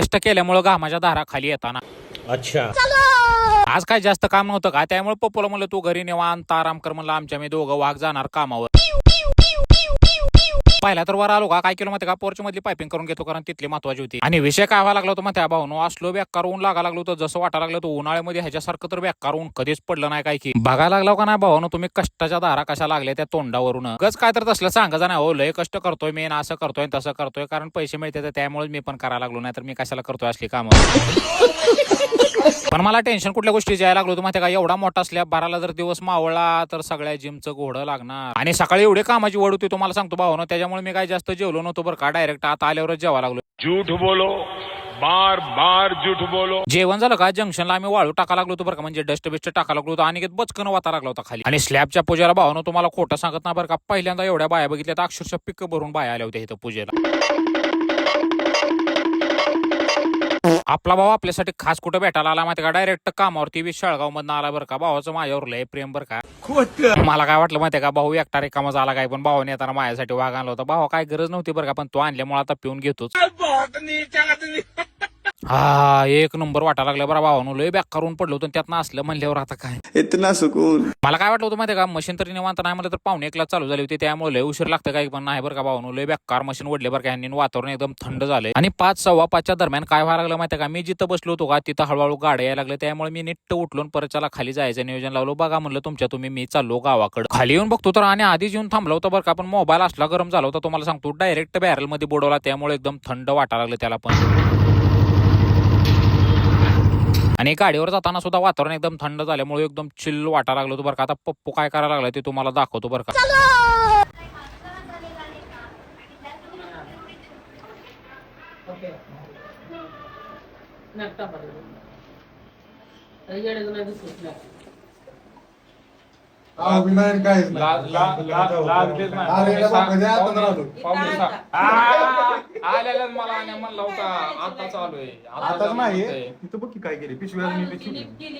कष्ट केल्यामुळे घामाच्या धारा खाली येताना. अच्छा, आज काय जास्त काम नव्हतं का, त्यामुळे पप्पूला म्हणलं तू घरी निवांत आराम कर, म्हणलं आमच्या मी दोघं वाघ जाणार कामावर. पहिला तर वर आलो का, काय केलं माहिती का, पोर्च मधली पायपिंग करून घेतो कारण तिथली महत्वाची होती. आणि विषय काय व्हायला लागला होता माहिती भाऊनो, असलो बेकार ऊन लागा लागलो होतं, जसं वाटायला लागलं होतं उन्हाळ्यामध्ये ह्याच्यासारखं तर बेकार ऊन कधीच पडलं नाही. काय की बघायला लागलो का नाही भाऊनो तुम्ही, कष्टाच्या धारा कशा लागल्या त्या तोंडावरून. गज काय तर तसलं सांगायचं नाही हो, लय कष्ट करतोय मी, असं करतोय तसं करतोय, कारण पैसे मिळते त्यामुळे मी पण करायला लागलो, नाही तर मी कशाला करतोय असली कामं. पण मला टेन्शन कुठल्या गोष्टी यायला लागलो होतं माहिती का, एवढा मोठा स्लॅब भरायला जर दिवस मावळला तर सगळ्या जिमचं घोडं लागणार. आणि सकाळी एवढी कामाची वड होती तुम्हाला सांगतो भाऊनो, त्याच्यामुळे मी काय जास्त जेवलो नव्हतो बरं का, डायरेक्ट आता आल्यावरच जेवायला लागलो. झूठ बोलो, बार बार झूठ बोलो. जेवण झालं का, जंक्शनला आम्ही वाळू टाका लागलो होतो बरं का, म्हणजे डस्ट बिस्ट टाका लागलो होतो, आणि बचकन वाता लागला होता खाली. आणि स्लॅबच्या पूजेला भावानं तुम्हाला खोटं सांगत ना बरं का, पहिल्यांदा एवढ्या बाया बघितल्या तर अक्षरशः पिक्क भरून बाया आल्या होत्या इथं पूजेला. आपला भाऊ आपल्यासाठी खास कुठं भेटायला आला माहिती का, डायरेक्ट कामावरती शाळगाव मधून आला बरं का. भावाचं माझ्यावर लय प्रेम बरं का. मला काय वाटलं माहितीये का, भाऊ एकटा रिकामा झाला काय, पण भावाने येताना माझ्यासाठी वाघ आणला होता. भावा काय गरज नव्हती बरं का, पण तो आणल्यामुळे आता पिऊन घेतोच. हा एक नंबर वाटा लागला बरं भावानं, लय बॅक करून पडलो होतं, त्यात असलं म्हणल्यावर आता काय इतना सुकून. मला काय वाटलं होतं माहिती का, मशीन तरी निवांत नाही म्हणलं तर 1:45 चालू झाली होती, त्यामुळे लय उशीर लागतं काय, पण नाही बरं का भावानं, लय बेकार मशीन ओढले बरं का ह्यांनी, वातावरण एकदम थंड झालंय. आणि 5:15 दरम्यान काय व्हायला लागलं माहिती का, मी जिथं बसलो होतो का तिथं हळूहळू गाड्या यायला लागले, त्यामुळे मी नीट उठलो परचाला खाली जायचं नियोजन लावलो. बघा म्हणलं तुमच्या तुम्ही, मी चाललो गावाकडे. खाली येऊन बघतो तर आणि आधीच येऊन थांबलो होतं बरं का, पण मोबाईल असला गरम झाला होता तुम्हाला सांगतो, डायरेक्ट बॅरल मध्ये बुडवला, त्यामुळे एकदम थंड वाटायला लागलं त्याला पण. आणि गाडीवर जाताना सुद्धा वातावरण एकदम थंड झाल्यामुळे एकदम चिल्ल वाटायला लागलं होतं बरं का. आता पप्पू काय करायला लागलाय ते तुम्हाला दाखवतो बरं का.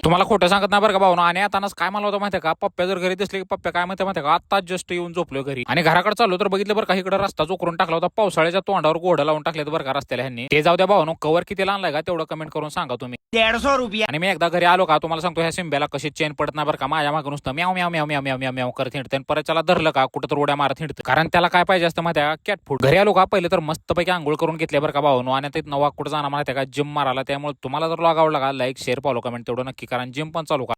तुम्हाला खोटं सांगत नाही बरं का भावना. आणि आता काय म्हणलं होतं माहितीये का, पप्प्या जर घरी दिसले की पप्प्या काय म्हणते माहितीये का, आताच जस्ट येऊन झोपलो घरी. आणि घराकडे चाललो तर बघितलं बरं का, इकडे रस्ता चोकरून टाकला होता, पावसाळ्याच्या तोंडावर गोडं लावून टाकले बरं का रस्त्याला ह्यांनी. ते जाऊ द्या भावनो, कवर किती आणलाय का तेवढं कमेंट करून सांगा तुम्ही. 150 रुपये. आणि मी एकदा घरी आलो का तुम्हाला सांगतो, ह्या सिंब्याला कशी चेन पडत नाही बरं का, माझ्या मागे नुसतं म्याव म्याव म्याव म्याव म्याव म्याव करत हिंडते, परत त्याला धरलं का कुठं तर उड्या मारत हिंडतं, कारण त्याला काय पाहिजे असतं माहिती आहे का, कॅट फूड. घरी आलो का पहिले तर मस्तपैकी आंघोळ करून घेतले बरं का भावनो, आणि ते नवा कुठं जाणार माहिती आहे का, जिम मारायला. त्यामुळे तुम्हाला जर लॉग आवडला का, लाईक शेअर फॉलो कमेंट तेवढं नक्की करा, जिम पण चालू का.